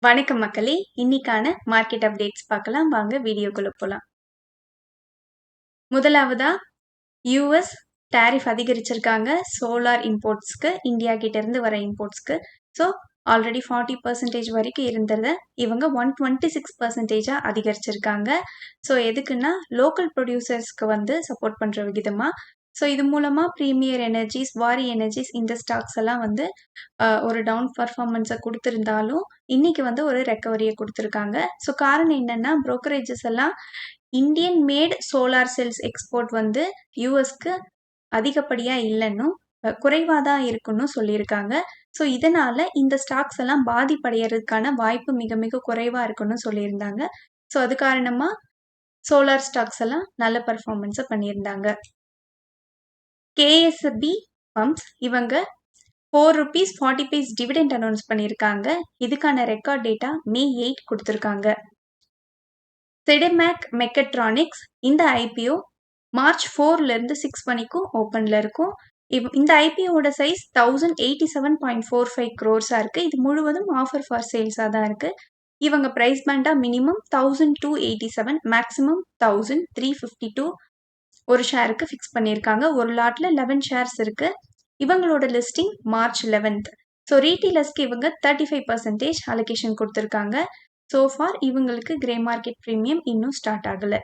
வணக்கம் மக்களே! இன்னிக்கான market updates பார்க்கலாம். வாங்க வீடியோக்குள்ள போலாம். முதலாவதா யுஎஸ் டாரிஃப் அதிகரிச்சிருக்காங்க. சோலார் இம்போர்ட்ஸ்க்கு இந்தியா கிட்ட இருந்து வர இம்போர்ட்ஸ்க்கு. ஸோ ஆல்ரெடி 40% வரைக்கும் இருந்தத இவங்க 126% அதிகரிச்சிருக்காங்க. ஸோ எதுக்குன்னா லோக்கல் ப்ரொடியூசர்ஸ்க்கு வந்து சப்போர்ட் பண்ற விகிதமா. ஸோ இது மூலமா பிரீமியர் எனர்ஜிஸ், வாரி எனர்ஜிஸ் இந்த ஸ்டாக்ஸ் எல்லாம் வந்து ஒரு டவுன் பெர்ஃபார்மன்ஸ குடுத்திருந்தாலும், இன்னைக்கு வந்து ஒரு ரெக்கவரிய குடுத்திருக்காங்க. ஸோ காரணம் என்னன்னா, புரோக்கரேஜஸ் எல்லாம் Indian made solar cells export வந்து யுஎஸ்க்கு அதிகப்படியா இல்லன்னும், குறைவா தான் இருக்குன்னு சொல்லியிருக்காங்க. ஸோ இதனால இந்த ஸ்டாக்ஸ் எல்லாம் பாதிப்படையறதுக்கான வாய்ப்பு மிக மிக குறைவா இருக்குன்னு சொல்லியிருந்தாங்க. ஸோ அது காரணமா சோலார் ஸ்டாக்ஸ் எல்லாம் நல்ல பெர்ஃபார்மன்ஸ பண்ணியிருந்தாங்க. கேஎஸ்பி பம்ப்ஸ் இவங்க ₹4.40 டிவிடெண்ட் அனௌன்ஸ் பண்ணியிருக்காங்க. இதுக்கான ரெக்கார்ட் டேட்டா மே 8 கொடுத்திருக்காங்க. சிடெமேக் மெக்கட்ரானிக்ஸ் இந்த ஐபிஓ மார்ச் 4ல இருந்து 6 வரைக்கும் ஓப்பன்ல இருக்கும். இந்த ஐபிஓட சைஸ் 1087.45 crores இருக்கு. இது முழுவதும் ஆஃபர் ஃபார் சேல்ஸா தான் இருக்கு. இவங்க பிரைஸ் பேண்டா மினிமம் 1287, மேக்ஸிமம் 1352 ஒரு ஷேருக்கு ஃபிக்ஸ் பண்ணியிருக்காங்க. ஒரு லாட்ல 11 ஷேர்ஸ் இருக்கு. இவங்களோட லிஸ்டிங் மார்ச் 11th. ஸோ ரீட்டெயிலர்ஸ்க்கு இவங்க 35% அலோகேஷன் கொடுத்திருக்காங்க. ஸோ ஃபார் இவங்களுக்கு கிரே மார்க்கெட் பிரீமியம் இன்னும் ஸ்டார்ட் ஆகல.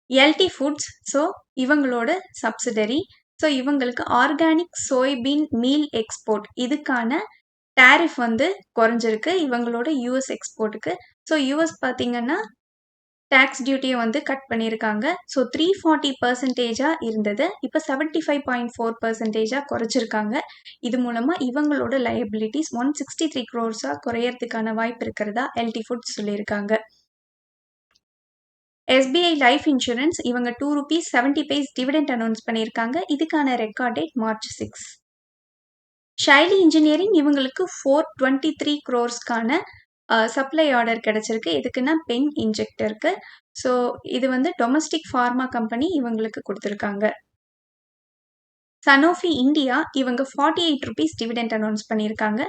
எல்டி ஃபுட்ஸ் ஸோ இவங்களோட சப்சிடரி. ஸோ இவங்களுக்கு ஆர்கானிக் சோய்பீன் மீல் எக்ஸ்போர்ட் இதுக்கான டாரிஃப் வந்து குறைஞ்சிருக்கு இவங்களோட யூஎஸ் எக்ஸ்போர்ட்டுக்கு. ஸோ யூஎஸ் பார்த்தீங்கன்னா டாக்ஸ் டியூட்டியை வந்து கட் பண்ணியிருக்காங்க. ஸோ 340% இருந்தது. இப்போ 75.4% குறைச்சிருக்காங்க. இது மூலமா இவங்களோட லயபிலிட்டிஸ் 163 crores குறையறதுக்கான வாய்ப்பு இருக்கிறதா எல்டி ஃபுட்ஸ் சொல்லியிருக்காங்க. எஸ்பிஐ லைஃப் இன்சூரன்ஸ் இவங்க ₹2.70 டிவிடெண்ட் அனௌன்ஸ் பண்ணியிருக்காங்க. இதுக்கான ரெக்கார்ட் டேட் மார்ச் 6. ஷைலி இன்ஜினியரிங் இவங்களுக்கு 423 crores சப்ளை ஆர்டர் கிடைச்சிருக்கு. எதுக்குன்னா பென் இன்ஜெக்டருக்கு. ஸோ இது வந்து டொமஸ்டிக் ஃபார்மா கம்பெனி இவங்களுக்கு கொடுத்துருக்காங்க. சனோஃபி இந்தியா இவங்க ₹48 டிவிடெண்ட் அனௌன்ஸ் பண்ணியிருக்காங்க.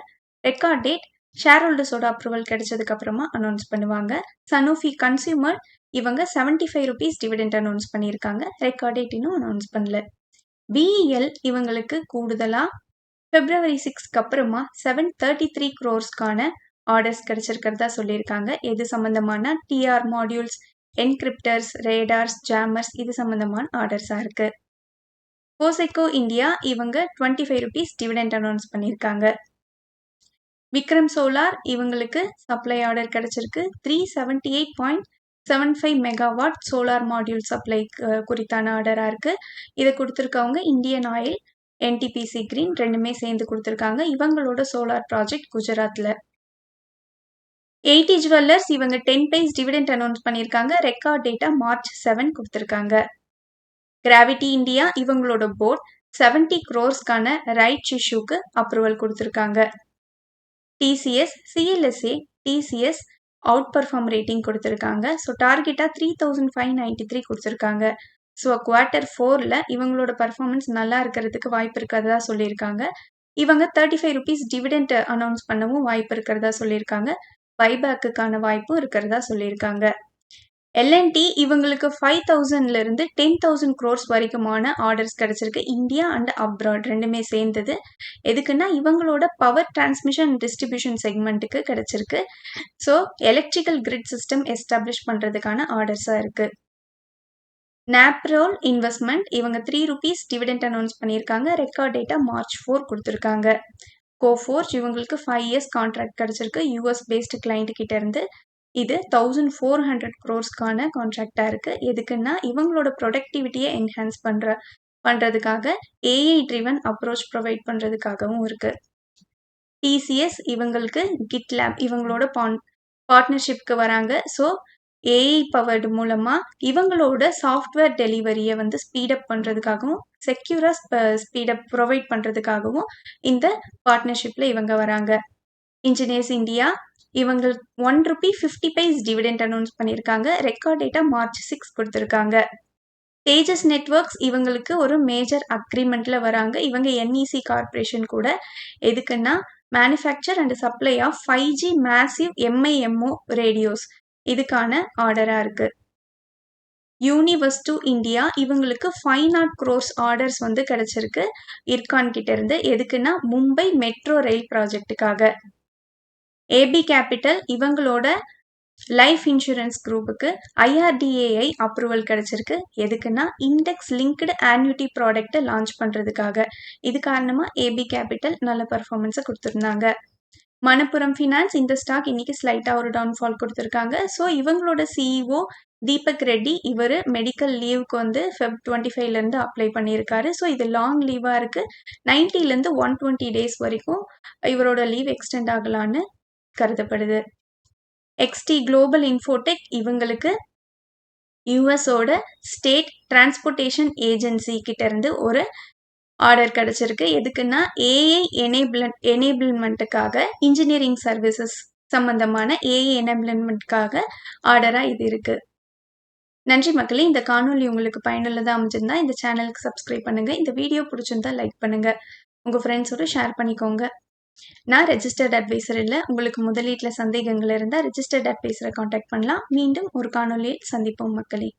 ரெக்கார்ட் டேட் ஷேர் ஹோல்டர்ஸோட அப்ரூவல் கிடைச்சதுக்கு அப்புறமா அனௌன்ஸ் பண்ணுவாங்க. சனோஃபி கன்சியூமர் இவங்க ₹75 டிவிடெண்ட் அனௌன்ஸ் பண்ணியிருக்காங்க. ரெக்கார்ட் டேட் இன்னும் அனௌன்ஸ் பண்ணல. பிஇஎல் இவங்களுக்கு கூடுதலா February 6க்கு அப்புறமா 733 crores ஆர்டர்ஸ் கிடைச்சிருக்கிறதா சொல்லியிருக்காங்க. எது சம்பந்தமான டிஆர் மாடியூல்ஸ், என்கிரிப்டர்ஸ், ரேடார்ஸ், ஜாமர்ஸ் இது சம்பந்தமான ஆர்டர்ஸா இருக்கு. கோசெக்கோ இந்தியா இவங்க ₹25 டிவிடெண்ட் அனௌன்ஸ் பண்ணியிருக்காங்க. விக்ரம் சோலார் இவங்களுக்கு சப்ளை ஆர்டர் கிடைச்சிருக்கு. 378.75 மெகாவாட் சோலார் மாடியூல் சப்ளை குறித்தான ஆர்டரா இருக்கு. இதை கொடுத்திருக்கவங்க இந்தியன் ஆயில், என்டிபிசி கிரீன் ரெண்டுமே சேர்ந்து கொடுத்திருக்காங்க. இவங்களோட சோலார் ப்ராஜெக்ட் குஜராத்ல. 80 ஜுவல்லர்ஸ் இவங்க 10 paise டிவிடெண்ட் அனௌன்ஸ் பண்ணியிருக்காங்க. ரெக்கார்ட் டேட்டா மார்ச் 7 கொடுத்திருக்காங்க. கிராவிட்டி இந்தியா இவங்களோட போர்ட் 70 crores ரைட் இஷ்யூக்கு அப்ரூவல் கொடுத்திருக்காங்க. TCS, CLSA, TCS out perform rating கொடுத்திருக்காங்க. ஸோ டார்கெட்டா 3593 கொடுத்திருக்காங்க. ஸோ Q4ல இவங்களோட பர்ஃபார்மன்ஸ் நல்லா இருக்கிறதுக்கு வாய்ப்பு இருக்கிறதா சொல்லியிருக்காங்க. இவங்க ₹35 டிவிடெண்ட் அனௌன்ஸ் பண்ணவும் வாய்ப்பு இருக்கிறதா சொல்லியிருக்காங்க. பைபேக்குக்கான வாய்ப்பும் இருக்கிறதா சொல்லியிருக்காங்க. எல்என்டி இவங்களுக்கு 5,000ல இருந்து 10,000 crores வரைக்குமான ஆர்டர்ஸ் கிடைச்சிருக்கு. இந்தியா அண்ட் அப்ராட் ரெண்டுமே சேர்ந்தது. எதுக்குன்னா இவங்களோட பவர் டிரான்ஸ்மிஷன் டிஸ்ட்ரிபியூஷன் செக்மெண்ட்டுக்கு கிடைச்சிருக்கு. So electrical grid system establish பண்றதுக்கான ஆர்டர்ஸா இருக்கு. நாப்ரோல் இன்வெஸ்ட்மெண்ட் இவங்க ₹3 டிவிடெண்ட் அனௌன்ஸ் பண்ணியிருக்காங்க. ரெக்கார்ட் டேட்டா மார்ச் 4 கொடுத்திருக்காங்க. கோஃபோர்ஜ் இவங்களுக்கு 5 years கான்ட்ராக்ட் கிடைச்சிருக்கு யூஎஸ் பேஸ்டு கிளைண்ட் கிட்ட இருந்து. இது 1400 crores கான்ட்ராக்டா இருக்கு. எதுக்குன்னா இவங்களோட ப்ரொடக்டிவிட்டியை என்ஹான்ஸ் பண்றதுக்காக ஏஐ ட்ரிவன் அப்ரோச் ப்ரொவைட் பண்றதுக்காகவும் இருக்கு. டிசிஎஸ் இவங்களுக்கு கிட்லேப் இவங்களோட பார்ட்னர்ஷிப்க்கு வராங்க. ஸோ ஏஐ பவர்டு மூலமா இவங்களோட சாஃப்ட்வேர் டெலிவரியை வந்து ஸ்பீடப் பண்றதுக்காகவும் செக்யூரா ஸ்பீடப் ப்ரொவைட் பண்றதுக்காகவும் இந்த பார்ட்னர்ஷிப்ல இவங்க வராங்க. இன்ஜினியர்ஸ் இந்தியா இவங்க ₹1.50 டிவிடெண்ட் அனௌன்ஸ் பண்ணியிருக்காங்க. ரெக்கார்ட் டேட்டா மார்ச் 6 கொடுத்திருக்காங்க. தேஜஸ் நெட்வொர்க்ஸ் இவங்களுக்கு ஒரு மேஜர் அக்ரிமெண்ட்ல வராங்க. இவங்க என்இசி கார்பரேஷன் கூட. எதுக்குன்னா manufacture and supply of 5G massive MIMO radios இதுக்கான ஆர்டரா இருக்கு. யூனிவர்ஸ் டு இந்தியா இவங்களுக்கு 500 crores ஆர்டர்ஸ் வந்து கிடைச்சிருக்கு இர்கான் கிட்ட இருந்து. எதுக்குன்னா மும்பை மெட்ரோ ரயில் ப்ராஜெக்டுக்காக. ஏபி கேபிட்டல் இவங்களோட லைஃப் இன்சூரன்ஸ் குரூப்புக்கு IRDAI அப்ரூவல் கிடைச்சிருக்கு. எதுக்குன்னா இண்டெக்ஸ் லிங்க்டு ஆன்யூட்டி ப்ராடக்ட்டை லான்ச் பண்றதுக்காக. இது காரணமா ஏபி கேபிட்டல் நல்ல பர்ஃபார்மன்ஸை கொடுத்துருந்தாங்க. மணப்புரம் ஃபினான்ஸ் இந்த ஸ்டாக் இன்னைக்கு ஸ்லைட்டா ஒரு டவுன்ஃபால் கொடுத்துருக்காங்க. ஸோ இவங்களோட CEO தீபக் ரெட்டி இவர் மெடிக்கல் லீவுக்கு வந்து Feb 25லேருந்து அப்ளை பண்ணியிருக்காரு. ஸோ இது லாங் லீவாக இருக்கு. 90லேருந்து 120 டேஸ் வரைக்கும் இவரோட லீவ் எக்ஸ்டெண்ட் ஆகலான்னு கருதப்படுது. XT குளோபல் இன்ஃபோடெக் இவங்களுக்கு யூஎஸோட ஸ்டேட் டிரான்ஸ்போர்ட்டேஷன் ஏஜென்சி கிட்ட இருந்து ஒரு ஆர்டர் கிடைச்சிருக்கு. எதுக்குன்னா AI எனேபிள்மெண்ட்டுக்காக இன்ஜினியரிங் சர்வீசஸ் சம்பந்தமான AI எனேபிள்மெண்ட்காக ஆர்டரா இது இருக்கு. நன்றி மக்களே. இந்த காணொலி உங்களுக்கு பயனுள்ளதா அமைஞ்சிருந்தா இந்த சேனலுக்கு சப்ஸ்கிரைப் பண்ணுங்க. இந்த வீடியோ பிடிச்சிருந்தா லைக் பண்ணுங்க. உங்க ஃப்ரெண்ட்ஸோட ஷேர் பண்ணிக்கோங்க. நான் ரெஜிஸ்டர்ட் அட்வைசர் இல்லை. உங்களுக்கு முதலீட்டில் சந்தேகங்கள் இருந்தால் ரெஜிஸ்டர்ட் அட்வைசரை காண்டாக்ட் பண்ணலாம். மீண்டும் ஒரு காணொலியில் சந்திப்போம் மக்களே.